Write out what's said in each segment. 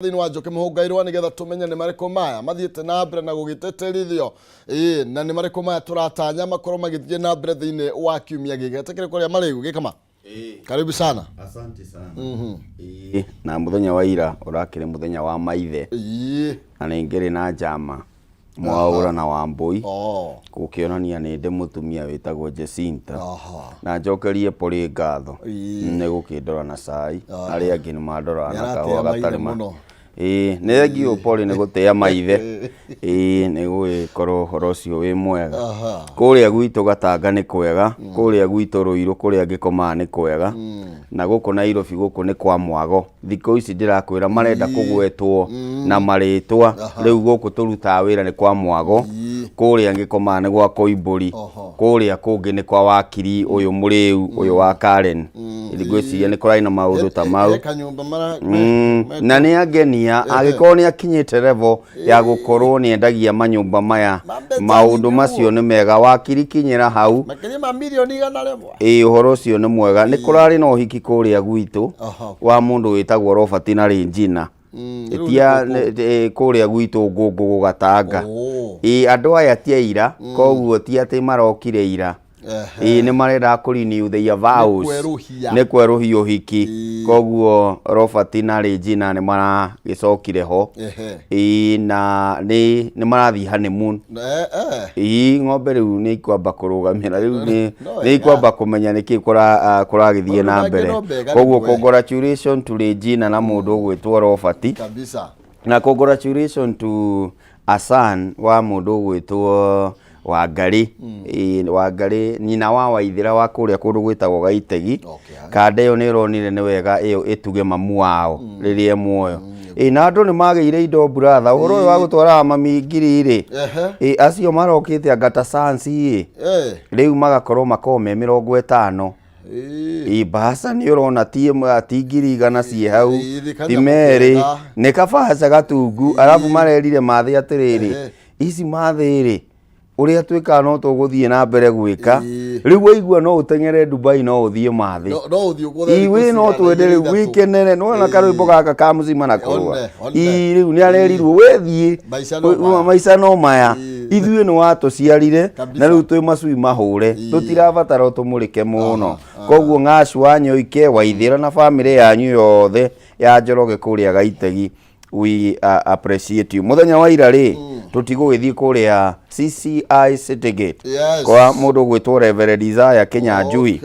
thini wa Njoki Mũhũngairwa nigetha tumenye ni mariko maya mathiete na mbere na gugiteterithio na ni mariko maya turatanya makorwo magithie na mbere thini wa kiumia gigi tekere kuria marigu gikama karibu sana. Asante sana. Na muthenya wa ira urakire muthenya wa maithe na ningiri na njama Mwaura na Wambui gukionania ni ndi mutumia witagwo Jacinta na njokerie poli ngatho ni gukindora na cai aria angi ni mandora na kahua gatari ma ne gio poli ni gutea maithe ni guikorwo horo cio wi mwega kuria gwitu Gatanga ni kwega kuria gwitu Ruiru kuria ngikoma ni kwega na guku Nairobi guku ni kwa mwago thiko ici ndirakwira marenda kugwetwo na maritwa riu guku turuta wira ni kwa mwago kuria ngikoma ni gwa Koimburi kuria kungi ni kwa wakiri uyu muriu uyu wa Karen iligwiciria ni kurai na maundu ta mau na ni agenia agikorwo ni akinyite level ya gukorwo ni endagia manyumba maya maundu macio ni mega wakiri kinyira hau makiri ma milioni igana rimwe uhoro ucio ni mwega ni kurari no hiki kuria gwitu wa mundu witagwo Robert na Regina itia kuria gwitu ngungu Gatanga andu aya ti ira koguo ti ati marokire ira ni marenda kurenew their vows ni kweruhia uhiki koguo Robert na Regina ni maragicokire ho na ni marathi honeymoon ng'ombe riu ni ikwamba kurugamira riu ni ikwamba kumenya niki kuragithie na mbere koguo congratulations to Regina na mundu ugwitwo Robert kabisa na congratulations to Asan wa mundu ugwitwo Wangari Wangari nyina wa Waithira wa kuria kundu gwitagwo Gaitegi kande yo ni ronire ni wega iyo ituge mamu wao ririe muoyo na andu ni magiire indo brother uhoro wa gutwara mami ngiri acio marokite Angata Sansi riu magakorwo makome 50 basa ni urona ti ngiri igana cie hau ti meri ni kabasa gatungu arabu marerire mathi atiriri ici mathiri uria twika no tuguthie na mbere gwika riu waigua no utengere Dubai no uthie mathi no uthie kuthie iwe no twendere weekend no na karwimbo gaka ka muzima na korwa riu ni arerirwo wethie maisha no maya ithuĩ ni watuciarire na riu twi macui mahure tutirabatara tumurike muno koguo ng'acu wanyoike Waithira na family yanyu yothe ya Njoroge kuria Gaitegi we appreciate you muthenya wa ira ri tutigugithie kuria CCI City Gate kwa mundu gwitwo Reverend Isaiah Kinyanjui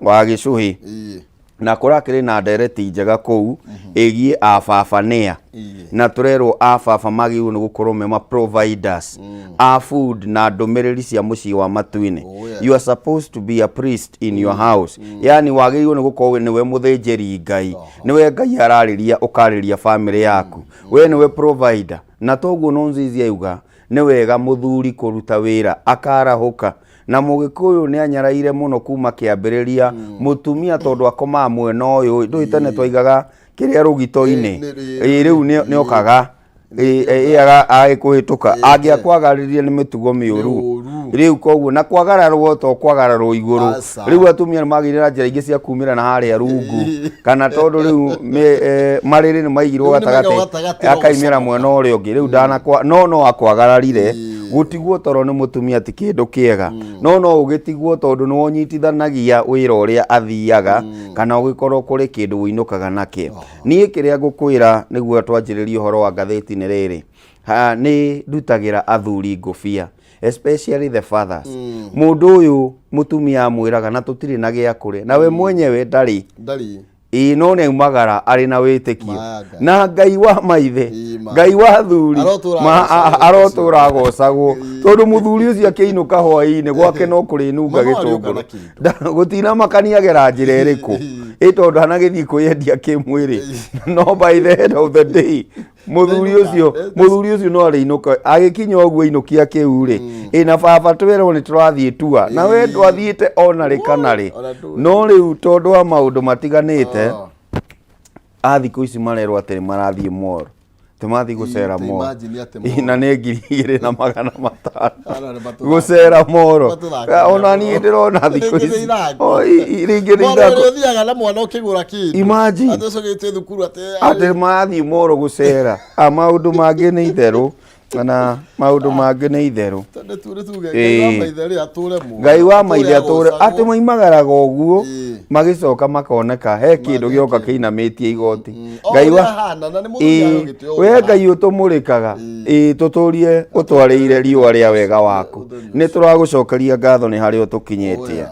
wa Gicuhi na kurakire na direct njega kou egie afafanea na turerwo afafa magiu ni gukorwo mema providers a food na ndumiriri cia mucii wa Matuini you are supposed to be a priest in your house yani wagiu ni gukorwo niwe muthinjiri Ngai niwe Ngai arariria ukariria family yaku we niwe provider na toguo nonzizi yuga ni wega muthuri kuruta wira akarahuka na Mugikuyu ni anyaraire muno kuma kiambiriria mutumia tondu akoma mwena uyu nduitane twaigaga kiria rugito-ini riu ni okaga agikuhituka angiakwagaririe ni mitugo miuru riu koguo na kwagararwo to kwagararwo iguru riu atumia magirira njira ingi cia kumira na haria rungu kana tondu riu mariri ni maigirwo gatagati akaimira mwena uria ungi riu ndanakwa no akwagararire gutigwo toro ni mutumia ti kindu kiega no ugitigwo tondu ni wonyitithanagia wira uria athiaga kana ugikorwo kuri kindu winukaga nakio nie kiria ngukwira niguo twanjiririe horo wa gatheti ni riri ni ndutagira athuri ngufia especially the fathers mundu uyu mutumia amwiraga na tutiri na gia kuria na we mwenyewe ndari no ne umagara ari na witikio na Ngai wa maithe Ngai wa thuri arotura gocagwo tondu muthuri ucio akiinuka hwai-ini gwake no kuri nunga gitunguru gutina makaniagera njira iriku tondu hanagithii kuyendia kimwiri no by the end of the day muthuri ucio no ariinuka agikinya uguo inukia kiuri na baba twirwo ni turathie tua na we ndwathiite ona ri kana ri no riu tondu wa maundu matiganite athiku ici marerwo atiri marathie moro tumathi gucera Moro na nä 2,500 gucera Moro ona niä ndä rona thikå ici ringä nä imagine atä mathiä Moro gucera maundu mangä nä itherå kana maundu mangä nä itherå Ngai wa maithe atåre atä moimagaraga å guo magicoka makoneka he kä ndå gä oka kä inamä tie igoti Ngai wa we Ngai å tå må rä kaga tå tå rie å twarä ire riåa rä a wega waku nä tå ragå cokeria ngatho nä harä å tå kinyä tie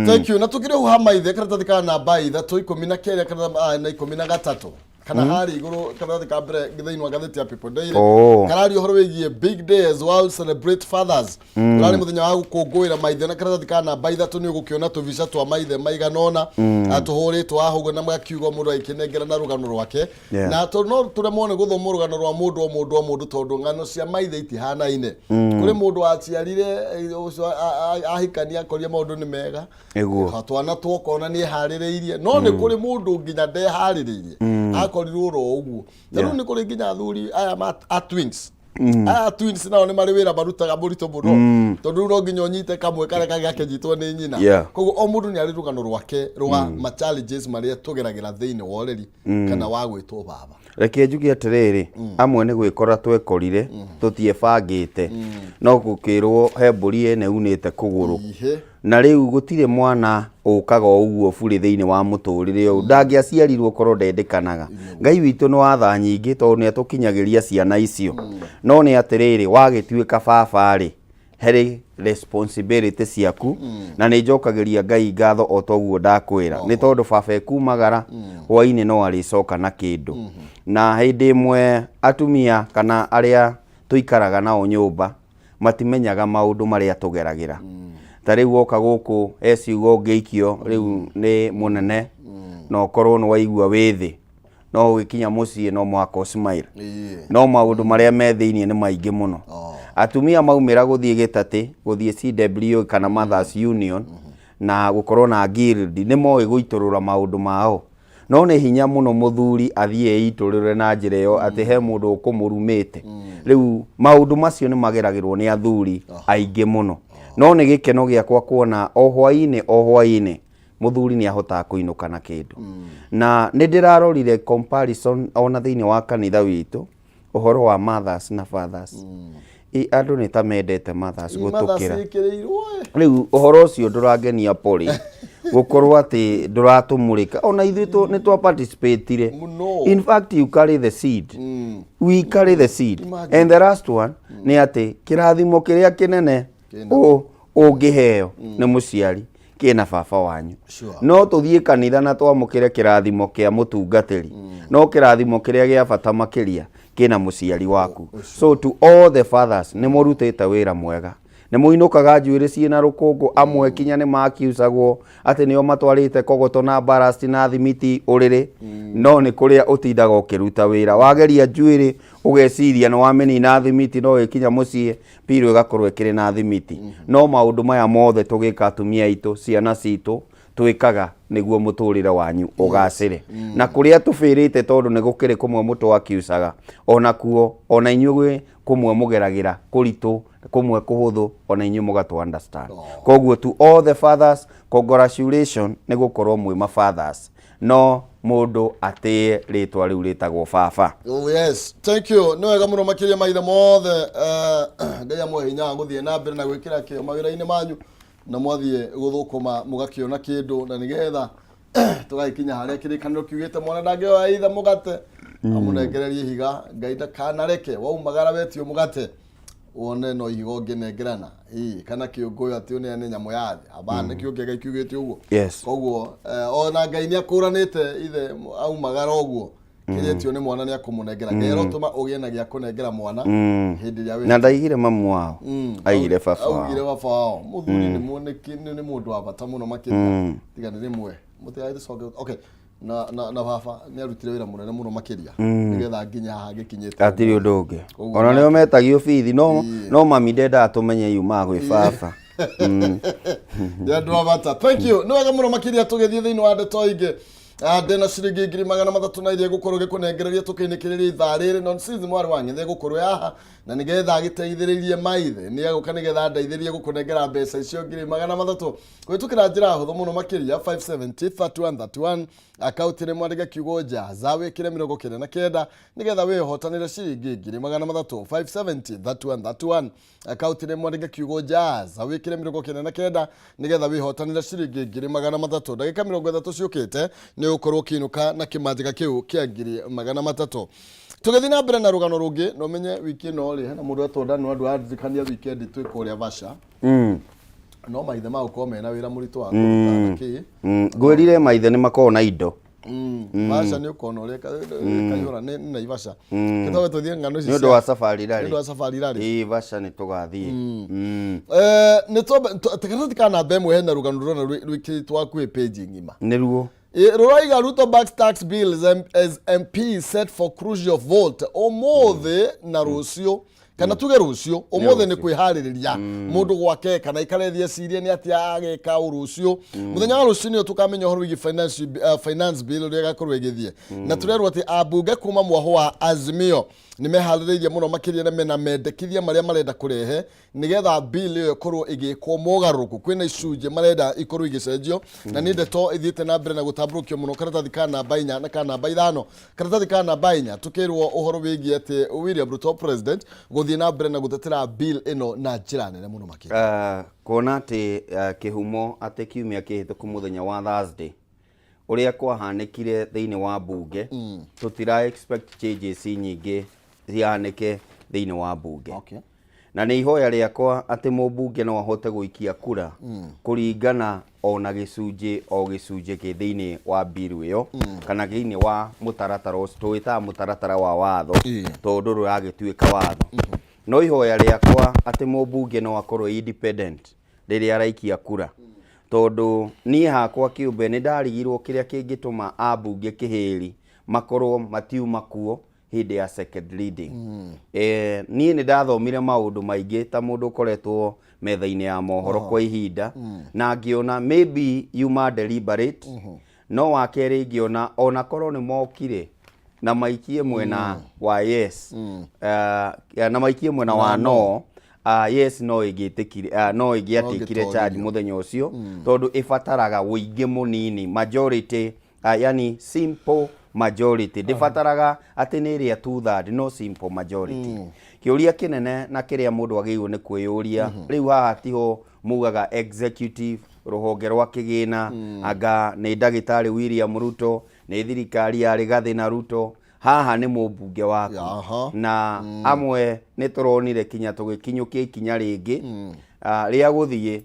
thank you na tå kä rä ha maithe karatathi ka namba 3 kana 13 kana hari iguru karatathi ka mbere githaini wa gatheti ya People Daily karari horo wigie big day as well celebrate fathers urari muthenya wa gukungwira maithe na karatathi ka namba 3 ni ugukiona tuvica twa maithe maiganona atuhuritwo ahugo na mwakiugo mundu aikinengera na rugano rwake na no turemone guthoma rugano rwa mundu tondu ngano cia maithe itihanaine kuri mundu aciarire ahikania koria maundu ni mega twana twokona ni haririirie no ni kuri mundu nginya ndeharireirie akorirwo ro uguo tano ni kuri nginya athuri aya twins twins nao ni mari wira barutaga burito muno tondu ro nginya onyite kamwe kare gakenyitwo ni nyina koguo o mundu ni ari rugano rwake rwa ma challenges maria tugeragira thiini wa oreri kana wa gwitwo baba reke njugi atiriri amwe ni gwikora twekorire tutie bangite no gukirwo he mburi ene unite kuguru na riu gutire mwana ukaga uguo buri thiini wa muturire u ndangiaciarirwo korwo ndendekanaga Ngai witu no watha nyingi tondu ni atukinyagiria ciana icio no ni atiriri wagituika baba ri heri responsibility ciaku na ni njokagiria Ngai ngatho o toguo ndakwira ni tondu baba ekumagara hwaini no aricoka na kindu na hindi imwe atumia kana aria tuikaraga nao nyumba matimenyaga maundu maria tugeragira tariu woka guku ciugo ngeikio riu ni munene no korwo no waigua withi no wikinya mucii no mwako smile no maundu maria me thiini ni maingi muno atumia maumira guthie gitati guthie CW kana Mothers Union na gukorwo na guild ni moe guiturura maundu mao no ni hinya muno muthuri athie iturure na njira yo ati he mundu ukumurumite riu maundu macio ni mageragirwo ni athuri aingi muno no ni gikeno giakwa kuona o hwaini muthuri ni ahota kuinuka na kindu na ni ndirarorire comparison ona thiini wa kanitha witu uhoro wa mothers na fathers andu ni ta mendete mothers gutukira riu uhoro ucio ndurangenia poli gukorwo ati nduratumurika ona ithu ni twa participate in fact you carry the seed we carry the seed and the last one ni ati kirathimo kiria kinene ungiheo ni muciari kina baba wanyu no tuthie kanitha na twamukire kirathimo kia mutungatiri no kirathimo kiria gia bata makiria kina muciari waku so to all the fathers ni murutite wira mwega ni muinukaga njuiri ciina rukungu amwe kinya ni makiusagwo ati nio matwarite kogoto na ballast na thimiti uriri no ni kuria utindaga ukiruta wira wageria njuiri ugeciria no wameni na thimiti no ikinya mucie piro igakorwo ikiri na thimiti no maundu maya mothe tugika atumia itu ciana citu twikaga niguo muturire wanyu ugacire na kuria tufirite tondu ni gukiri kumwe mutu akiusaga ona kuo ona inyugwe kumwe mugeragira kuritu kumwe kuhuthu ona inyu mugatu understand koguo to all the fathers congratulations ni gukorwo mwe ma fathers no mundu atie ritwa riu ritagwo baba yes thank you no wega muno makiria maithe mothe Ngai amwe hinya guthie na mbere na gwikira kio mawira-ini manyu na mwathie guthukuma mugakiona kindu na nigetha tugakinya haria kirikaniro kiugite mwana ndangeo aitha mugate amunengererie higa Ngai ndakanareke waumagara wetio mugate wone no igo ngenengerana kana kiunguyo ati une ne nyamo yathi abane kiunge Ngai kiugite uguo koguo ona Ngai ni akuranite ithe aumagara uguo kiretio ni mwana ni akumunengera ngero tuma ugiena gia kunengera mwana hindi ya we na ndaigire mamu wao aigire baba wao muthuri ni muoneki ni mundu wa bata muno makiria tigana rimwe mutiaite soge okay na baba ni arutire wira munene muno makiria nigetha nginya haha gikinyite atiri undu ungi ona nio metagio bithi no mami ndenda atumenye yuma gwi baba ya ndwa bata thank you no wega muno makiria tugithie thiini wa ndeto ingi ndena ciringi ngiri 300 na iria gukorwo gikunengereria tukiinikireria ithaa riri nonsense mwari wa ngithe gukorwo yaha na nigetha agiteithiririe maithe ni aguka nigetha ndeithiririe gukunengera mbeca icio ngiri 300 kwitukira njira huthu muno makiria 570 3131 account ni mwandike kiugo jaza wikire 99 nigetha wihotanire ciringi ngiri 300 570 3131 account ni mwandike kiugo jaza wikire 99 nigetha wihotanire ciringi ngiri 300 ndagika 30 ciukite ni ukorwo kinuka na kimanjika kiu kia ngiri 300 tugethi na mbere na rugano rungi no menye wiki no ri hena mundu atonda no andu athikania weekend twikuria Vasha no maithe ma uko mena wira muritu wa ki ngwirire maithe ni makoo na indo Vasha ni uko no reka kayora ni Naivasha kitawe tuthie ngano ici ni undu wa safari rari ni undu wa safari rari Vasha ni tugathie ni to tekana na bemwe hena rugano rona rwiki twaku page ngima ni ruo Ruraiga Ruto backs tax bills as MP set for crucial vote omothe na rucio kana tuge rucio omothe ni kwihaririria mundu gwake kana ikarethia ciria ni atia ageka urucio muthenya wa rucio ni tukamenya horo wigi finance bill ria gakorwo igithie na turerwo ati abunge kuma mwaho wa Azimio ni mehariririe muno makiria na mena mendekithia maria marenda kurehe nigetha bill iyo ikorwo igikwo mogaruku kwina icunje marenda ikorwo igicenjio na ni ndeto ithiite na mbere na gutambũrũkio muno karatathi kana namba 4 na kana namba 5 karatathi kana namba 4 tukirwo uhoro wigie ati William Ruto president guthie na mbere na gutetera bill ino na njira nene muno makiria kuona ati kihumo ati kiumia kihituku muthenya wa Thursday uria kwahanekire thiini wa bunge tutira expect changes nyingi zianeke thiini wa bunge na ni ihoya riakwa ati mubunge no ahote guikia kura kuringana ona gicunje ki thiini wa bill iyo kana thiini wa mutaratara tuita mutaratara wa watho tondu ruragituika watho no ihoya riakwa ati mubunge no akorwo independent riria araikia kura tondu ni hakwa kiumbe ni ndarigirwo kiria kingituma abunge kihiri makorwo matiuma kuo hindi ya second reading ni ndathomire maundu maingi ta mundu koretwo metha-ini ya mohoro kwa ihinda na ngiona maybe you ma deliberate no wakeri ngiona ona korwo ni mokire na maikie mwena wa yes na maikie mwena wa no yes no igitikire no igiatikire charge muthenya ucio tondu ifataraga uingi munini majority yani simple majority difataraga ati ni ria 2/3 no simple majority kiuria kinene na kiria mundu agiirwo ni kwiyuria riu haha tiho mugaga executive ruhonge rwa kigina anga ni ndagitari William Ruto ni thirikari ya Rigathi na Ruto haha ni mubunge waku na amwe ni turonire kinya tugikinyukia ikinya ringi ria guthie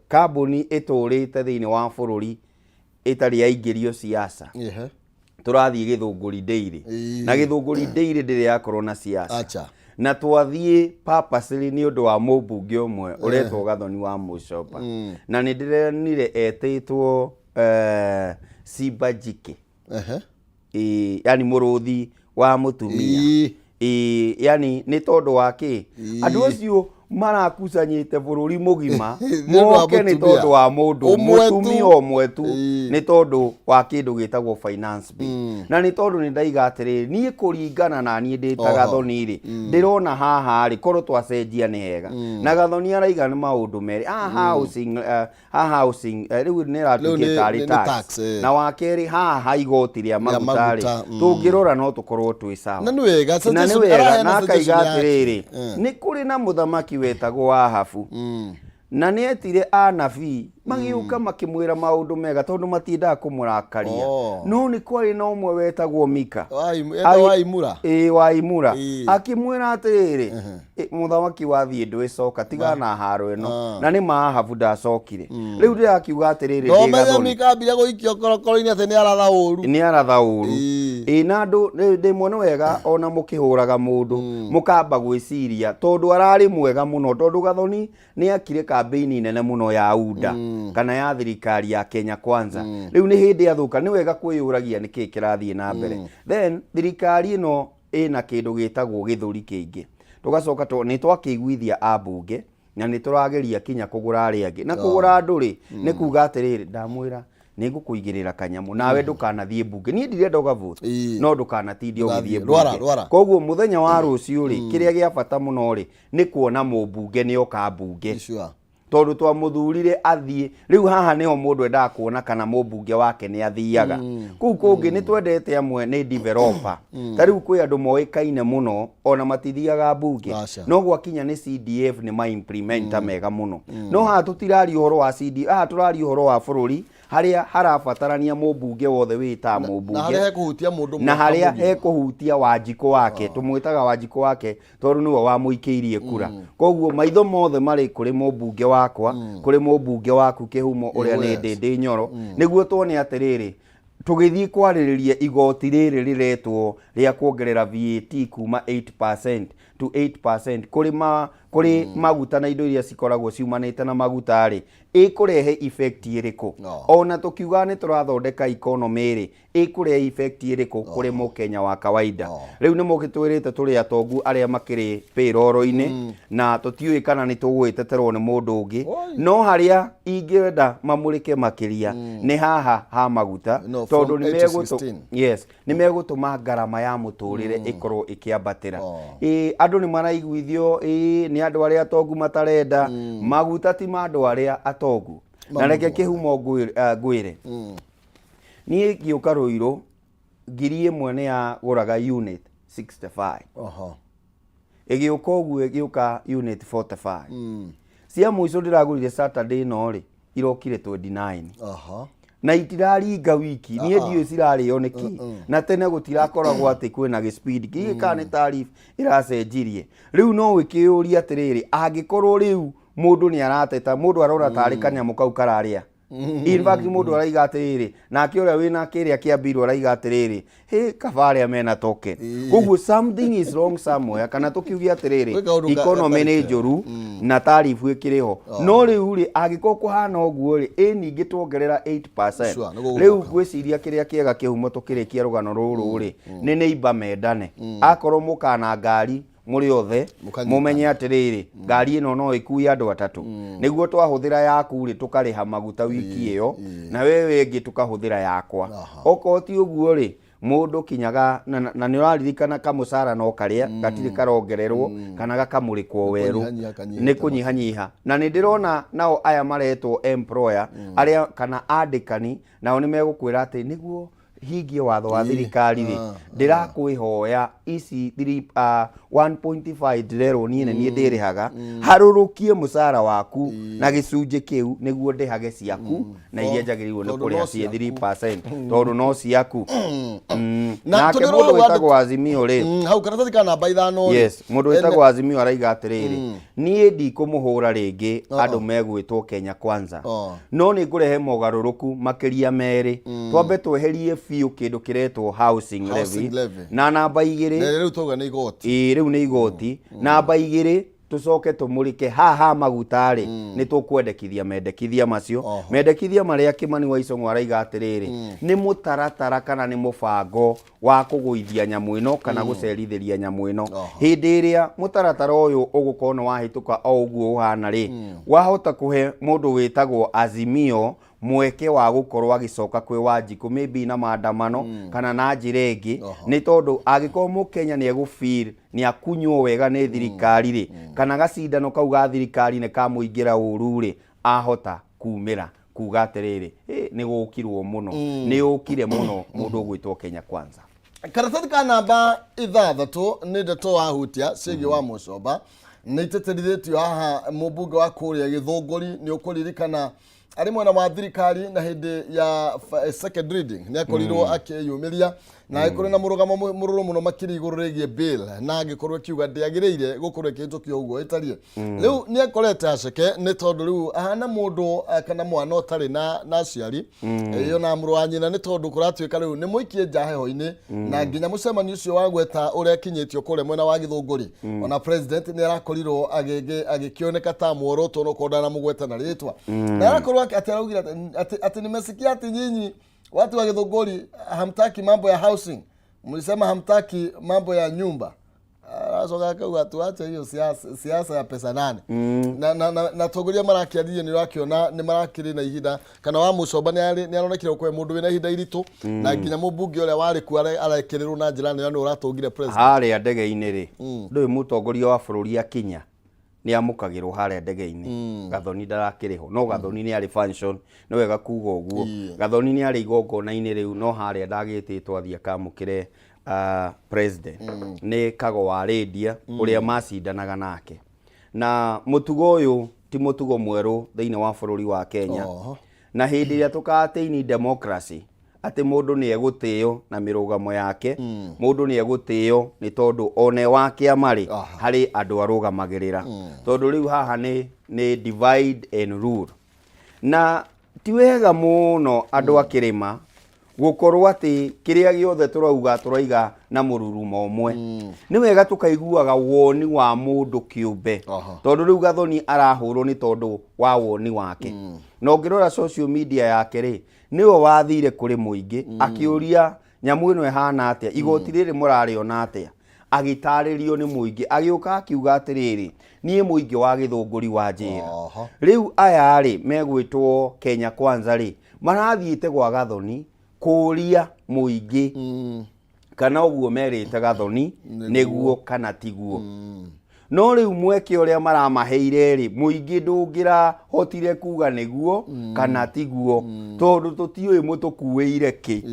kambuni iturite thiini wa bururi itari yaingirio siasa turathie Githunguri Daily na Githunguri Daily ndiri yakorwo na siasa na twathie purposely ni undu wa mubunge umwe uretwo Gathoni wa Mucopa na ni ndirenire etitwo Sibajike yani muruthi wa mutumia yani ni tondu wake andu acio marakusanyite bururi mugima moke ni tondu wa mundu mutumia omwe tu ni tondu wa kindu gitagwo finance bill na ni tondu ni ndaiga atiri ni kuringana na ni ndita Gathoni ri ndirona haha ri korwo twacenjia ni hega na Gathoni araiga ni maundu meri housing riu ni ratuike tax na wakeri haha igoti ria magutari tungirora no tukorwo twi sawa na ni wega na akaiga atiriri ni kuri na muthamaki wetagwo Ahabu na ni etire anabii magiuka makimwira maundu mega tondu matindaga kumurakaria no ni kwari no umwe wetagwo Mika Waimura akimwira atiriri muthamaki wathie ndwicoka tiga na haro eno na ni Ahabu ndacokire riu ndi akiuga atiriri no menya Mika mbira guikio korokoro-ini ati ni aratha uru na ndu ndi mwono wega ona mukihuraga mundu mukamba gwiciria tondu arari mwega muno tondu Gathoni ni akire campaign nene muno ya UDA kana ya thirikari ya Kenya Kwanza riu ni hindi athuka ni wega kwiyuragia niki kirathie na mbere then thirikari ino ina kindu gitagwo githuri kingi tugacoka ni twakiguithia abunge na ni turageria kinya kugura ari angi na kugura andu ri ni kuga atiriri ndamwira nigukuigirira kanyamu nawe ndukanathie bunge ni ndirenda gavote no ndukanatindi ugithie bunge koguo muthenya wa rucio ri kiria gia bata muno ri ni kuona mubunge ni oka bunge tondu twa muthurire athie riu haha niho mundu endaga kuona kana mubunge wake ni athiaga kuu kungi ni twendete amwe ni developer tariu kwi andu moikaine muno ona matithiaga bunge no gwakinya ni CDF ni ma implementa mega muno no haha tutirari uhoro wa CDF haha turari uhoro wa bururi haria harabatarania mubunge wothe wita mubunge na haria hekuhutia Wanjiko wake tumwitaga Wanjiko wake tondu niwe wamuikiirie kura koguo maitho mothe mari kuri mubunge wakwa kuri mubunge waku Kihumo uria ni Ndindi Nyoro niguo tuone atiriri tugithii kwaririria igoti riri riretwo ria kuongerera VAT kuma 8% to 8% kuri maguta na indo iria cikoragwo ciumanite na maguta ri ikurehe effect iriku ona tukiuga ni turathondeka economy ri ikurehe effect iriku kuri mukenya wa kawaida riu ni mugitwirite turi atongu aria makiri payroll-ini na tutiui kana ni tugwiteterwo ni mundu ungi no haria ingirenda mamurike makiria ni haha ha maguta tondu ni megutuma garama ya muturire ikorwo ikiambatira andu ni maraiguithio ni andu aria atongu matarenda maguta ti mandu aria atongu na reke Kihumo ngwire ni giuka Ruiru ngiri imwe ni ya guraga unit 65 igiuka uguo igiuka unit 45 cia muico ndiragurire Saturday no ri irokire 29 na itiraringa wiki nie ndiyo cirarĩo niki na tene gutirakoragwo ati kwina gĩspeed giki kana tarif iracenjirie riu no wikiuria atiriri angikorwo riu mundu ni arateta mundu arora tari kanyamu kau kararia in fact mundu araiga atiriri nake uria wina kiria kia biru araiga atiriri kabaria mena token koguo something is wrong somewhere kana tukiugia atiriri economy ni njuru na tarifu ikiriho no riu ri agiko kuhana uguo ri ningi tuongerera 8% riu gwiciria kiria kiega Kihumo tukirikia rugano ruru ri ni neighbor mendane akorwo mukana ngari muri othe mumenye atiriri ngari ino no ikui andu atatu niguo twahuthira yaku ri tukariha maguta wiki iyo na wewe ngi tukahuthira yakwa okoti uguo ri mundu kinyaga na ni uraririkana kamusara no karia gatiri karongererwo kana gakamurikwo weru ni kunyihanyiha na ni ndirona nao aya maretwo employer aria kana andikani nao ni megukwira ati niguo hingie watho wa thirikari ri ndirakwihoya ici 1.5 direro niene ni ndirihaga harurukie musara waku na gicunje kiu niguo ndihage ciaku na iria njagiriirwo ni kuria cie 3% tondu no ciaku na ke mundu witagwo Azimio ri hau karatathi ka namba 5 yes mundu witagwo Azimio araiga atiriri nie ndikumuhura ringi andu megwitwo Kenya Kwanza no ni ngurehe mogaruruku makiria meri twambe tweherie fiu kindu kiretwo housing levy na namba 2 riu toga ni igoti riu ni igoti namba 2 tucoke tumurike haha magutari ni tukwendekithia mendekithia macio mendekithia maria Kimani wa Icũng'wa araiga atiriri ni mutaratara kana ni mubango wa kuguithia nyamu ino kana gucerithiria nyamu ino hindi iria mutaratara uyu ugukorwo wahituka o uguo uhana ri wahota kuhe mundu witagwo Azimio mweke wa gukorwo agicoka kwi Wanjikũ maybe na maandamano kana na njira ingi ni tondu agikorwo mukenya ni egufeel ni akunywo wega ni thirikari ri kana gacindano kau ga thirikari ne kamuingira uru ri ahota kumira kuga atiriri ni gukirwo muno ni ukire muno mundu ugwitwo Kenya Kwanza karatathi ka namba 6 ni ndeto wahutia cigi wa Mucomba ni iteterithetio haha mubunge wa kuria Githunguri ni ukuririkana ari mwena wa thirikari na hindi ya second reading ni akorirwo akiyumiria na ikore na murugamo mururu muno makiri iguru rigie bill na agikorwo kiuga ndiagiriire gukorwo kitukio uguo itarie riu ni akorete aceke ni tondu riu ahana mundu kana mwana utari na aciari iyo na muru wa nyina ni tondu kuratuika riu ni muikie njaheho-ini na nginya mucemani ucio wa gweta uria kinyitio kure mwena wa Githunguri ona president ni arakorirwo agikioneka ta mworoto no kodana mugweta na ritwa na arakorwo ataraugire ati nimesikia ati nyinyi watu wa Githunguri hamtaki mambo ya housing, mlisema hamtaki mambo ya nyumba. aracoka kauga tuache hiyo siasa ya pesa nane na tongoria marakiarithia ni rakiona ni marakiri na ihinda kana wa mucoba ni aronekire kwa mundu wina ihinda iritu na nginya mubunge uria wari ku arekererwo na njira ni uratongire president haria ndege-ini ri ndui mutongoria wa bururi akinya ni amukagirwo haria ndege-ini Gathoni ndarakiriho no Gathoni ni ari function no wega kuga uguo Gathoni ni ari igongona-ini riu no haria ndagititwo athia kamukire president ni Kago wa Radia uria macindanaga nake na mutugo uyu ti mutugo mweru thiini wa bururi wa Kenya na hindi ria tukateini democracy ati mundu ni egutio na mirugamo yake mundu ni egutio ni tondu one wake amari hari andu arugamagirira tondu riu haha ni divide and rule na ti wega muno andu akirima gukorwo ati kiria giothe turaiga na mururumo umwe ni wega tukaiguaga woni wa mundu kiumbe tondu riu Gathoni arahurwo ni tondu wa woni wake no ngirora social media yake ri niwe wathire kuri muingi akiuria nyamu ino ehana atia igoti riri murariona atia agitaririo ni muingi agiuka akiuga atiriri nie muingi wa githunguri wa njira riu aya ri megwitwo Kenya Kwanza ri marathiite gwa Gathoni kuria muingi kana uguo merite Gathoni niguo kana tiguo no riu mweke uria maramaheire ri muingi ndungira hotire kuga niguo kana tiguo tondu tutiui mutukuire ki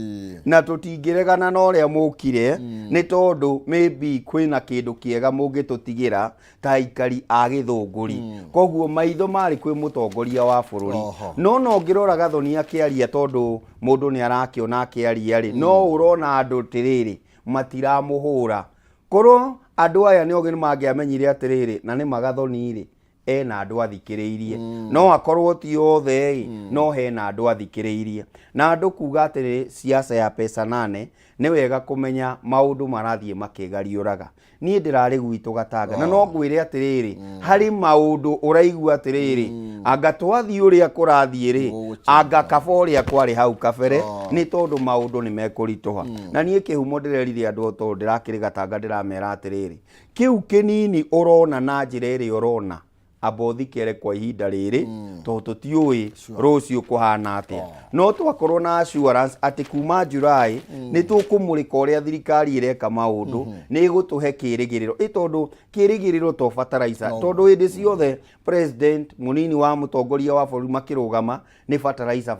na tutingiregana na uria mukire ni tondu maybe kwina kindu kiega mungitutigira ta ikari a githunguri koguo maitho mari kwi mutongoria wa bururi no ngirora Gathoni akiaria tondu mundu ni arakiona akiaria ri no urona andu tiriri matiramuhura korwo andu aya ni ogeni mangiamenyire atiriri na ni Gathoni ri ena andu athikiriirie no akorwo ti othe no hena andu athikiriirie na andu kuga atiriri siasa ya pesa nane ni wega kumenya maundu marathie makigariuraga nie ndirari gwitu Gatanga na no ngwire atiriri hari maundu uraigua atiriri anga twathi uria kurathie ri anga kaboria kwari hau kabere ni tondu maundu ni mekurituha na nie kihumo ndirerire andu tondu ndirakiri Gatanga ndiramera atiriri kiu kinini urona na njira iri urona abothikere kwa ihinda riri tondu tutiui rucio kuhana atia no twakorwo na assurance ati kuma July ni tukumurika uria thirikari ireka maundu ni igutuhe kirigiriro tondu kirigiriro to fertilizer tondu hindi ciothe president munini wa mutongoria wa bururi makirugama ni fertilizer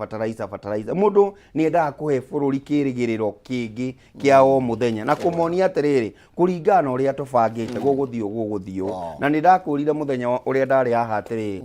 mundu ni endaga kuhe bururi kirigiriro kingi kia o muthenya na kumonia atiriri kuringana uria tubangite guguthio na ni ndakurire muthenya uria ndari haha atiriri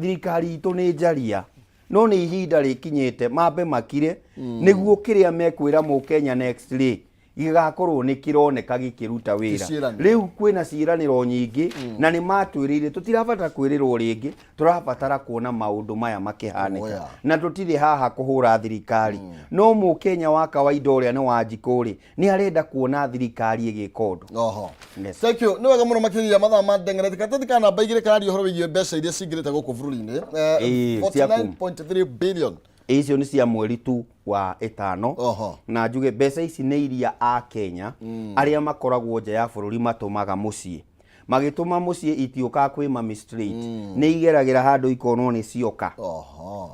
thirikari itu ni njaria no ni ihinda rikinyite mambe makire niguo kiria mekwira mu Kenya next day igakorwo ni kironeka gikiruta wira riu kwina ciraniro nyingi na ni matwirire tutirabatara kwirirwo ringi turabatara kuona maundu maya makihanika na tutire haha kuhura thirikari no mu Kenya wa kawaida uria ni Wanjikuri ni arenda kuona thirikari igikondu thank you ni wega muno makiria mathaa ma ndengere tikatatika namba igire kana horo wigie mbeca iria cingirite guku bururi-ini 49.3 billion icio ni cia mweri tu wa 5 na njuge mbeca ici ni iria a Kenya aria makoragwo nja ya bururi matumaga mucii magituma mucii itioka kwi mami street ni igeragira handu ikonwo ni cioka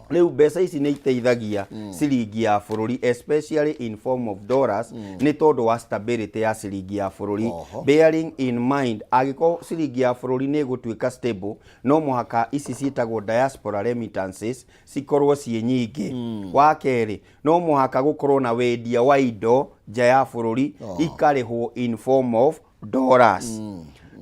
riu mbeca ici ni iteithagia ciringi ya bururi especially in form of dollars ni tondu wa stability ya ciringi ya bururi bearing in mind agiko ciringi ya bururi ni gutuika stable no muhaka ici cietagwo diaspora remittances cikorwo cie nyingi wa keri no muhaka gukorwo na wendia wa indo nja ya bururi ikarihwo in form of dollars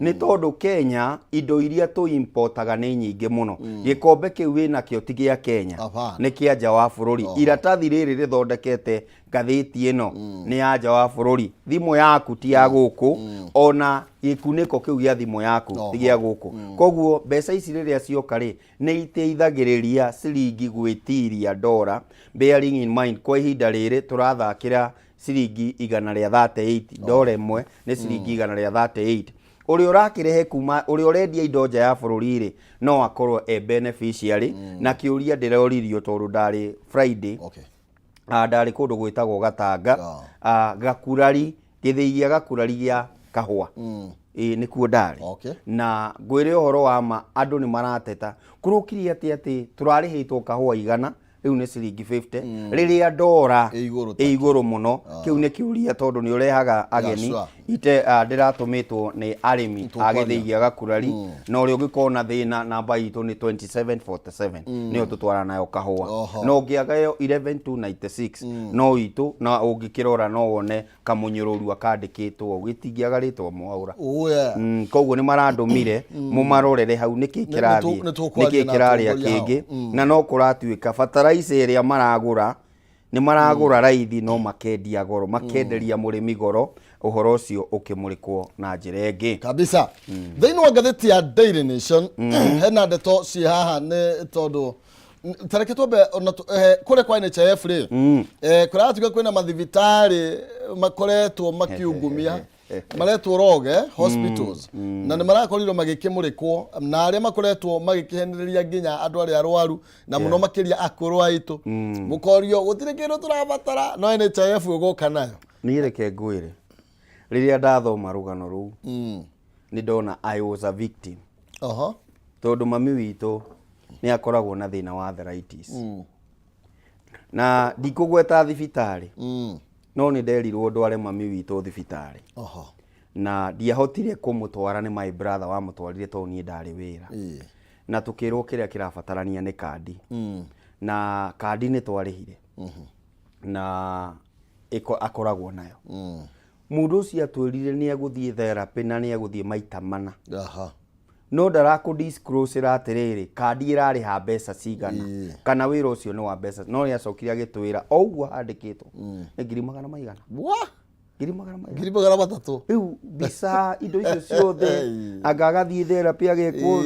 ni tondu Kenya indo iria tu importaga ni nyingi muno gikombe kiu wina kio ti gia Kenya ni kia nja wa bururi iratathi riri rithondekete ngathiti ino ni ya nja wa bururi thimu yaku ti ya guku ona gikuniko kiu gia thimu yaku ti gia guku koguo mbeca ici riria cioka ri ni iteithagiriria ciringi gwitiria dollar bearing in mind kwa ihinda riri turathakira ciringi 138 dollar imwe ni ciringi 138 uri urakirehe kuma uri urendia indo nja ya bururi ri no akorwo beneficiary na kiuria ndiroririo tondu ndari Friday ndari kundu gwitagwo Gatanga gakurari githii gia gakurari gia kahua nä kuo ndarä na ngwä re å horo wa ma andå nä marateta kå rå kirie atä tå rarä hä two kahåa igana rä u nä ciringi 50 rä rä a ndora ä igå rå må no kä u nä kä å ria tondå nä å rehaga ageni ite ndä ratå mä two nä arä mi agä thä gia gakurari na å rä a å ngä korwo na thä na namba itå nä 2747 nä o tå twara nayo kahåa no å ngä aga ä yo 11296 no itå na å ngä kä rora no wone kamå nyå rå ru akandä kä two gä tingiaga rä two Mwaura koguo nä marandå mire må marorere hau nä kä kä rathiä nä kä kä rarä a kä ngä na no kå ratuä ka bataraitha ĩrĩa maragũra nĩ maragũra raithi no makendia goro makenderia mũrĩmi goro ũhoro ũcio ũkĩmũrĩkwo na njĩra ĩngĩ kabisa thĩinĩ wa ngathĩti ya Daily Nation hena ndeto ciĩ haha nĩ tondũ tareke twambe kũrĩa kwa NHIF rĩ kũratuĩka kwĩna mathibitarĩ makoretwo makiungumia maretwo roge hospitals na nĩ marakorirwo magĩkĩmũrĩkwo na arĩa makoretwo magĩkĩhenĩrĩria nginya andũ arĩa arwaru na mũno makĩria akũrũ aitũ mũkorio gũtirĩ kĩndũ tũrabatara no NHIF ũgũka nayo niĩ reke ngwĩre rĩrĩa ndathoma rũgano rũu nĩ ndona I was a victim tondũ mami witũ nĩ akoragwo na thĩna wa arthritis na ndikũgweta thibitarĩ no nĩ nderirwo ndware mami witũ thibitarĩ na ndiahotire kũmũtwara nĩ my brother wamũtwarire tondũ niĩ ndarĩ wĩra na tũkĩrwo kĩrĩa kĩrabatarania nĩ kandi na kandi nĩ twarĩhire na akoragwo nayo mũndũ ũcio atwĩrire nĩ egũthiĩ therapy na nĩ egũthiĩ maita mana no ndarakũ disclose atĩrĩrĩ kandi ĩrarĩha mbeca cigana kana wĩra ũcio nĩ wa mbeca no nĩ acokire agĩtwĩra o ũguo handĩkĩtwo nĩ 200,000 2,300 rĩu mbica indo icio ciothe anga agathiĩ therapy agekwo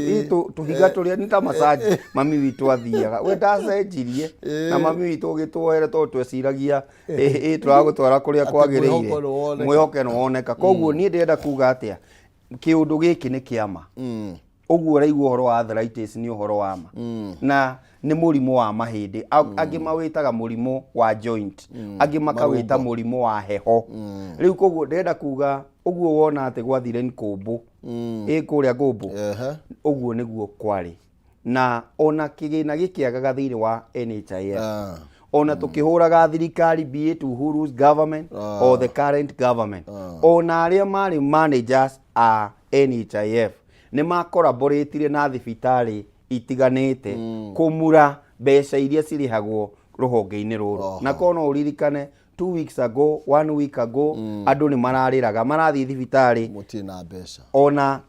tũhiga tũrĩa nĩ ta massage mami witũ athiaga we ndacenjirie na mami witũ ũgĩtwoere tondũ tweciragia tũragũtwara kũrĩa kwagĩrĩire mwĩhoke nĩ woneka koguo niĩ ndĩrenda kuga atĩa kĩũndũ gĩkĩ nĩ kĩama ũguo ũraigua ũhoro wa arthritis nĩ ũhoro wa ma na nĩ mũrimũ wa mahĩndĩ angĩ mawĩtaga mũrimũ wa joint angĩ makawĩta mũrimũ wa heho rĩu koguo ndĩrenda kuga ũguo wona atĩ gwathire nĩ kũmbũ kũrĩa ngũmbũ ũguo nĩguo kwarĩ na ona kĩgĩna gĩkĩagaga thĩinĩ wa NHIF ona tũkĩhũraga thirikari be it Uhuru's government or the current government ona arĩa marĩ managers a NHIF nĩ makoraboratire na thibitarĩ itiganĩte kũmura mbeca iria cirĩhagwo rũhonge-inĩ rũrũ na kono ũririkane 2 weeks ago 1 week ago andũ nĩ mararĩraga marathiĩ thibitarĩ mũtina mbeca ona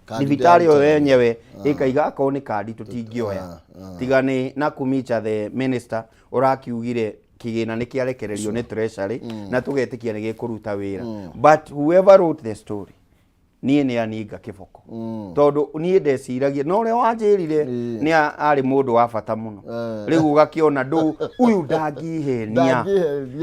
thibitarĩ yo yenyewe ĩkaiga akorwo nĩ kandi tũtingĩoya tigane na Kumicha the minister ũrakiugire kĩgĩna nĩ kĩarekererio nĩ treasury na tũgetĩkia nĩ gĩkũruta wĩra but whoever wrote the story niĩ nĩ aninga kĩboko tondũ niĩ ndeciragia no ũrĩa wanjĩrire nĩ arĩ mũndũ wa bata mũno rĩu ũgakĩona ndũ ũyũ ndangĩhenia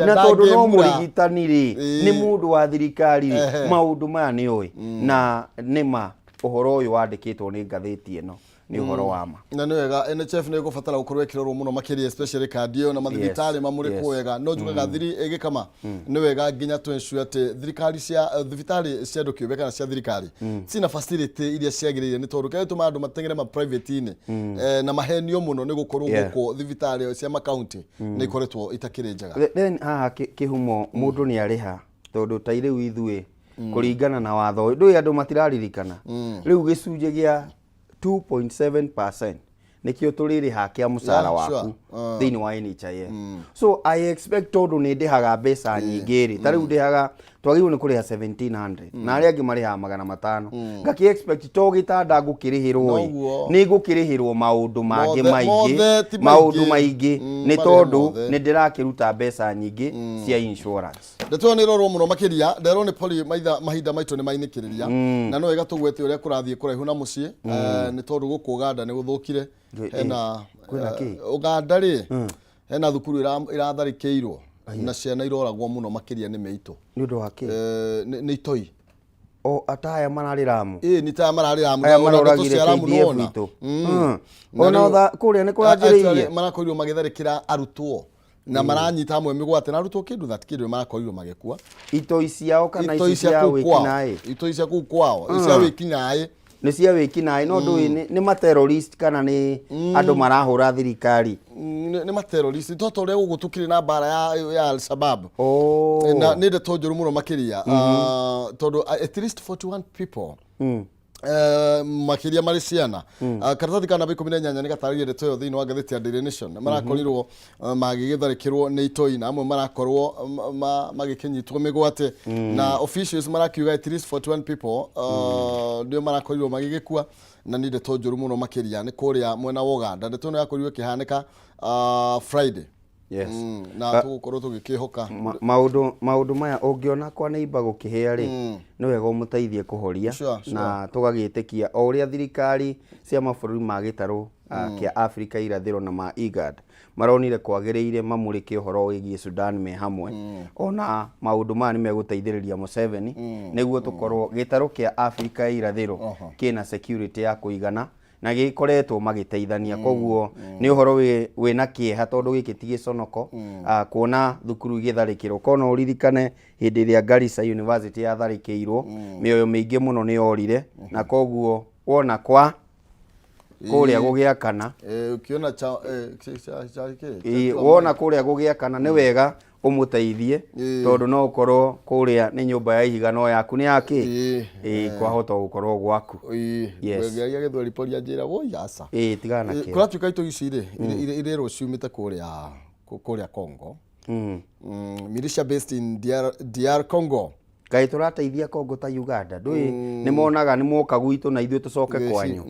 na tondũ no mũrigitani rĩ nĩ mũndũ wa thirikari maũndũ maya nĩ oĩ na nĩma ũhoro ũyũ wandĩkĩtwo nĩ ngathĩti ĩno nĩ ũhoro wa ma na nĩ wega NHIF nĩ ĩgũbatara gũkorwo ĩkĩrorwo mũno makĩria especially kandi ĩyo na mathibitarĩ mamũrĩkwo wega no njugaga thiri ĩgĩkama nĩ wega nginya to ensure atĩ thirikari cia thibitarĩ cia andũ kĩũmbe kana cia thirikari cina facility iria ciagĩrĩire nĩ tondũ kaĩ tũma andũ matengere ma private-inĩ na mahenio mũno nĩ gũkorwo gũkũ thibitarĩ cia makaunti nĩ ikoretwo itakĩrĩ njega then haha kĩhumo mũndũ nĩ arĩha tondũ ta irĩu ithuĩ kũringana na watho ndũĩ andũ matiraririkana rĩu gĩcunjĩ gĩa 2.7% nikio tũrĩrĩha kĩa mũcara waku thĩinĩ wa NHIF so I expect tondũ nĩ ndĩhaga mbeca nyingĩ rĩ ta rĩu ndĩhaga twagĩrĩirwo nĩ kũrĩha 1700 na arĩa angĩ marĩhaga 500 ngakĩ expect to gĩtanda ngũkĩrĩhĩrwo nĩ ngũkĩrĩhĩrwo maũndũ maingĩ nĩ tondũ nĩ ndĩrakĩruta mbeca nyingĩ cia insurance ndeto nĩ rorwo mũno makĩria nderwo nĩ poli mahinda maitũ nĩ mainĩkĩrĩria na no wega tũgwete ũrĩa kũrathiĩ kũraihu na mũciĩ nĩ tondũ gũkũ Uganda nĩ gũthũkire hena Uganda rĩ hena thukuru iratharĩkĩirwo na ciana iroragwo mũno makĩria nĩ mĩitũ nĩ ũndũ wa kĩ nĩ itoi o ataya mararĩramu nĩ ta mararĩramu aya maroragire KDF witũ ona kũrĩa nĩ kũranjĩrĩirie marakorirwo magĩtharĩkĩra arutwo na maranyita hamwe migwate na rutwo kindu that kindu marakorirwo magekua itoi ciao kana ici cia wikinaĩ itoi cia kuu kwao cia wikinaĩ nĩ cia wikinaĩ no ndũĩ nĩ ma terrorist kana nĩ andũ marahũra thirikari nĩ ma terrorist toto rĩa gũgũtukire na bara ya Al-Shabaab na nĩ ndeto njũru mũno makiria tondu at least 41 people makiria mari ciana karatathi kana B18 nĩ gatarĩrie ndeto ĩyo thĩinĩ wa ngathĩti ya Daily Nation marakorirwo magĩgĩtharĩkĩrwo nĩ itoi na amwe marakorwo magĩkinyitwo mĩgwate na officials marakiuga at least 41 people ndio marakorirwo magĩgĩkua na nĩ ndeto njũru mũno makiria nĩ kũrĩa mwena wa Uganda ndeto nĩ yakorirwo kĩhanĩka Friday. Yes. Na tugukorwo tugikihoka maundu maya ungiona kwa neighbor gukihia ri ni wega umuteithie kuhoria na tugagitikia o uria thirikari cia mabururi ma gitaru kia Africa irathiro na ma IGAD maronire kwagiriire mamurike uhoro wigie Sudan me hamwe ona maundu maya ni meguteithiriria Museveni niguo tukorwo gitaru kia Africa irathiro kina security ya kuigana na gikoretwo magiteithania koguo ni uhoro wina kieha tondu giki tigiconoko kuona thukuru igitharikirwo kono uririkane hindi ria Garissa University ya tharikirwo mioyo mingi muno ni yorire na koguo wona kwa kuria gugiakana ukiona wona kuria gugiakana ni wega umuteithie tondu no ukorwo kuria ni nyumba ya ihiga no yaku ni yaki kwa hota gukorwo gwaku yes ya gethwa riporia njira woi asa tigana ke kura tuka ito icire ire rociumite kuria Congo militia based in DR Congo kai turateithia Congo ta Uganda ndui ni monaga ni moka gwitu na ithuĩ tucoke kwanyu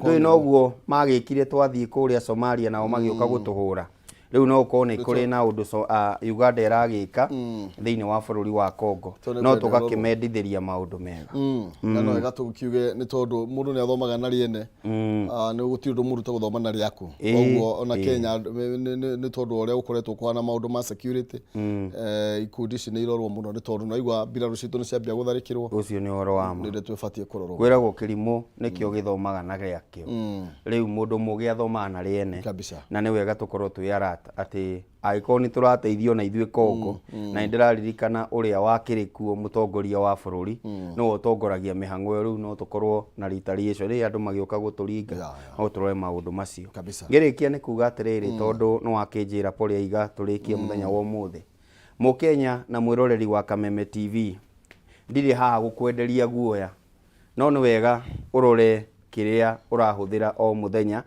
ndui noguo magikire twathie kuria Somalia nao magioka gutuhura riu no ukone kuri na undu Uganda iragika thiini wa bururi wa Congo no tugakimendithiria maundu mega na no wega tukiuge ni tondu mundu ni athomaga na riene ni gutiri undu mundu guthoma na riaku koguo ona Kenya ni tondu uria ukoretwo kwa na maundu ma security ikundi ici ni irorwo muno ni tondu no igwa mbiraru citu ni ciambia gutharikirwo ucio ni uhoro wa ma ni twebatie kurorwo kwiragwo kirimu nikio githomaga na giakio riu mundu mugi athomaga na riene na ni wega tukorwo tuyara ati aiko ni turateithio na ithuĩ Congo na ndiraririkana uria wakirikuo mutongoria wa bururi no utongoragia mihango riu no tukorwo na retaliation ri andu magioka guturinga no turore maundu macio ngirikia ni kuga atiriri tondu no wakinjira poria iga turikie muthenya wa umuthi Mukenya na mwiroreri wa Kameme TV ndiri haha gukwenderia guoya no ni wega urore kiria urahuthira o muthenya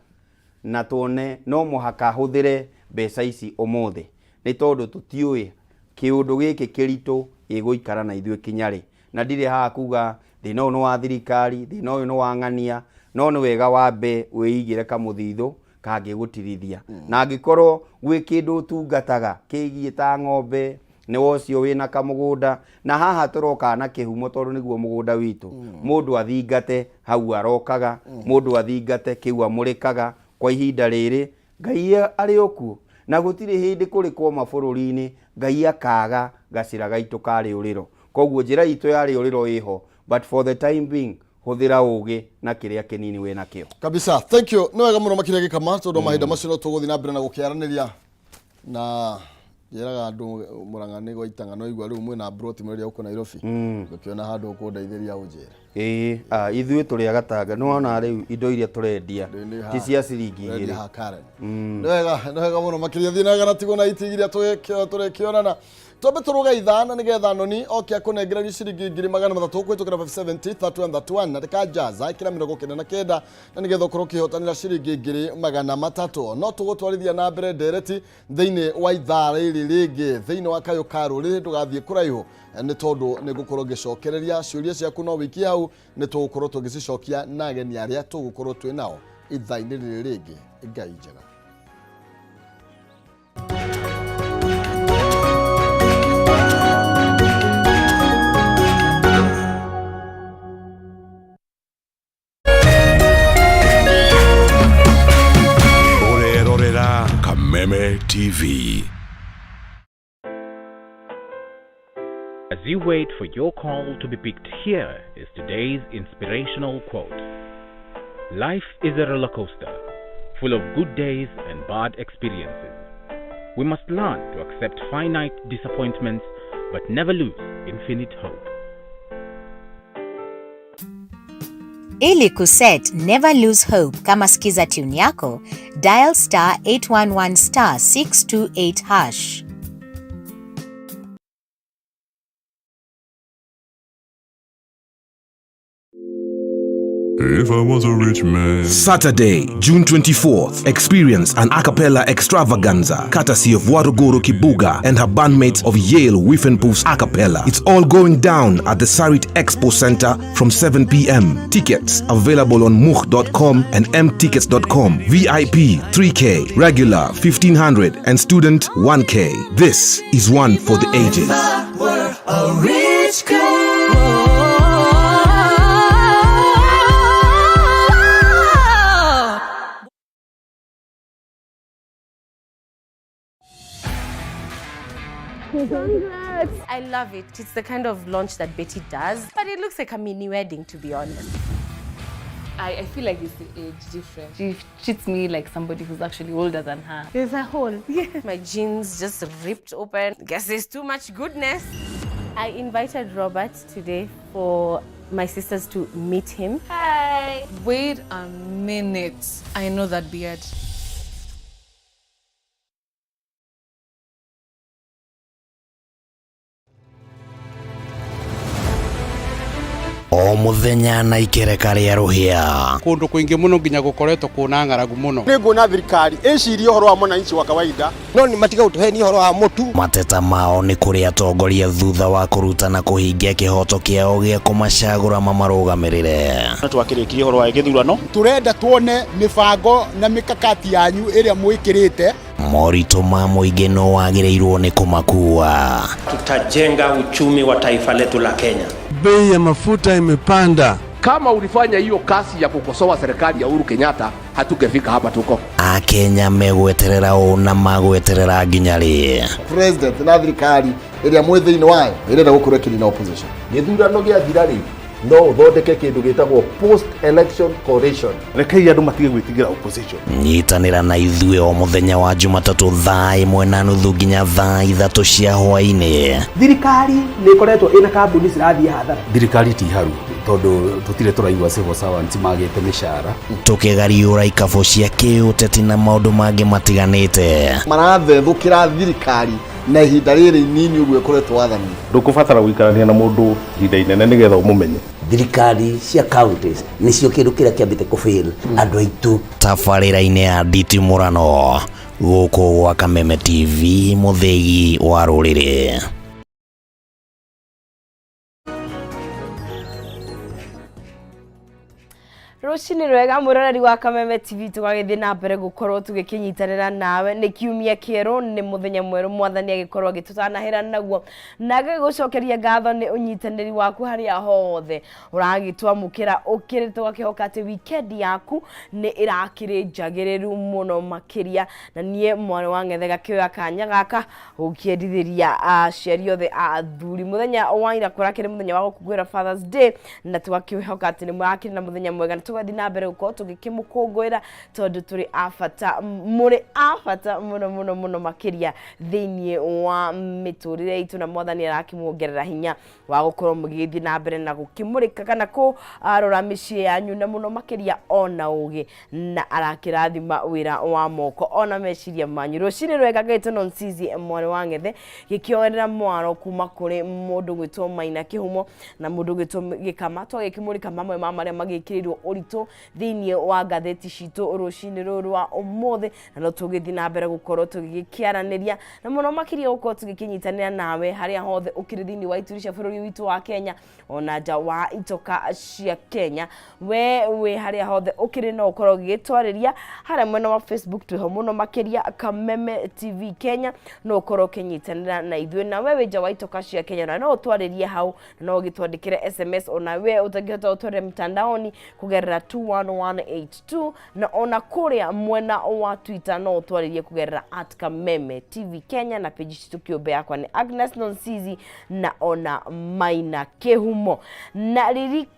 na tuone no muhaka huthire mbeca ici umuthi ni tondu tutiui kiundu giki kiritu iguikara na ithuĩ kinyari na ndiri haha kuga thina uyu wa thirikari thina uyu no wang'ania no ni wega wambe wiigire kamuthithu kangigutirithia na angikorwo gwi kindu tungataga kigie ta ng'ombe ni wocio wina kamugunda na haha turoka na kihumo tondu niguo mugunda witu mundu athingate hau arokaga mundu athingate kiu amurikaga kwa ihinda riri Ngai ari oku na gutiri hindi kuri kwa mabururi-ini Ngai akaga gacira gaitu kari uriro koguo njira itu yari uriro iho but for the time being huthira ugi na kiria kinini we nakio kabisa. Thank you. No wega muno makire gikama tondu mahinda macio no tuguthi na mbere na gukiaraniria na yeraga andu murang'ani gwa itang'ano igwa riu mwina broti mweria uko Nairobi gukiona handu ukundeithĩria unjira ithuĩ turi agatanga no ona riu indo iria turendia ti cia ciringi igĩrĩ no wega muno makiria thina gana tigo na itigiria turekionana Tobe turuga ithana nigetha noni okia kunengereria ciringi 300 kwitũkĩra 570 31 na tikajaza ikira 99 na nigetha ukorwo kihotanira ciringi 300 no tugutwarithia na mbere ndereti thiini wa ithaa rĩrĩ rĩngĩ thiini wa kayo karo rĩrĩ tugathie kuraihu ni tondu ni gukorwo gicokereria ciuria ciaku no wiki hau ni tugukorwo tugicicokia na ageni aria tugukorwo twinao ithaa-inĩ rĩrĩ rĩngĩ Ngai njega. Kameme TV. As you wait for your call to be picked, here is today's inspirational quote. Life is a roller coaster, full of good days and bad experiences. We must learn to accept finite disappointments but never lose infinite hope. Ili kuset never lose hope kama skiza tune yako, dial *811*628#. If I was a rich man. Saturday, June 24th, experience an a cappella extravaganza courtesy of Waruguru Kibuga and her bandmates of Yale Wiffenpoof's a cappella. It's all going down at the Sarit Expo Center from 7 p.m. Tickets available on mukh.com and mtickets.com. VIP 3K, regular 1500 and student 1K. This is one for the ages. Congrats! I love it. It's the kind of launch that Betty does, but it looks like a mini wedding, to be honest. I feel like it's the age difference. She treats me like somebody who's actually older than her. There's a hole. Yeah. My jeans just ripped open. Guess there's too much goodness. I invited Robert today for my sisters to meet him. Hi! Wait a minute. I know that beard. O muthenya na ikereka ria ruhia kundu kuingi muno nginya gukoretwo kuna ngaragu muno ni ngona thirikari icirie horo wa mwananchi wa kawaida no ni matiga utuheni horo wa mutu mateta mao ni kuri atongoria thutha wa kurutana kuhingia kihoto kiao gia kumacagura mamarugamirire twakirikirie horo wa githurano turenda tuone mibango na mikakati yanyu iria mwikirite morito ma muingi no wagireirwo ni kumakua. Tutajenga uchumi wa taifa letu la Kenya. Bei ya mafuta imepanda. Kama ulifanya hiyo kasi ya kukosoa serikali ya Uhuru Kenyatta, hatungefika hapa tuko. Akenya megweterera ona magweterera nginyari. President na thirikari iria mwithiini wayo irenda gukurekiri na opposition. Githurano gia thirari no uthondeke kindu gitagwo post election coalition. Rekei andu matige gwitigira opposition. Nyitanira na ithuĩ o muthenya wa Jumatatu thaa 1:30 nginya thaa 3 cia hwaĩ-inĩ. Thirikari nĩ ikoretwo ina kambuni cirathiĩ hathara. Thirikari ti haru tondu tutire turaigua civil servants magite mishara. Tukigariũra ikabo cia kĩũteti na maũndũ mangĩ matiganĩte. Marathethũkĩra thirikari na ihinda rĩrĩ inini ũguo ĩkoretwo wathani. Ndũkũbatara gũikarania na mũndũ ihinda inene nĩgetha ũmũmenye. Thirikari cia counties nĩcio kĩndũ kĩrĩa kĩambĩte kũfail andũ aitũ. Tabarĩra-inĩ ya nditimũrano gũkũ gwa Kameme TV, mũthĩgi wa rũrĩrĩ. Rucini rwega muroreri wa Kameme TV tugagithie na mbere gukorwo tugikinyitanira nawe ni kiumia kieru ni muthenya mweru mwathani agikorwo agitutanahira naguo nage gucokeria ngatho ni unyitaniri waku haria hothe uragitwamukira ukirite wakihoka ati weekend yaku ni irakiri njagiriru muno makiria na nie mwana wa ng'ethega kioya kanya gaka ukiendithiria aciari othe athuri muthenya wa ira kurakire muthenya wa gukugwira Father's Day na tugakihoka ati ni murakiri na muthenya mwega tugathi na mbere uko tugikimukungwira tondu turi afata muri afata muno makiria thiini wa miturire itu na mwathani arakimuongerera hinya wa gukorwo mugithi na mbere na gukimurika kana ku arora micii yanyu na muno makiria ona ugi na arakirathima wira wa moko ona meciria manyu rucini rwega gaito Nonsizi mwana wa Ng'ethe gikiongerera mwaro kuma kuri mundu gwitwo Maina Kihumo na mundu gwitwo Gikama twagikimurika mamwe ma maria magikirirwo urito thiini wa gatheti citu rucini ruru wa umuthi na no tugithi na mbere gukorwo tugikiaraniria na muno makiria uko tugikinyitanira nawe haria hothe ukiri thiini wa ituri cia bururi witu wa Kenya ona nja wa itoka cia Kenya we haria hothe ukiri no ukorwo gitwariria haria mwena wa Facebook tuho muno makiria Kameme TV Kenya no ukorwo kinyitanira na ithuĩ na wewe nja wa itoka cia Kenya na no utwaririe hau no gitwandikire SMS ona we utangihota utware mtandaoni kugerera 21182 na ona kuria mwena wa Twitter no utwaririe kugerera @Kameme TV Kenya na page citu kiumbe yakwa ni Agnes Nonsizi na ona Maina Kihumo na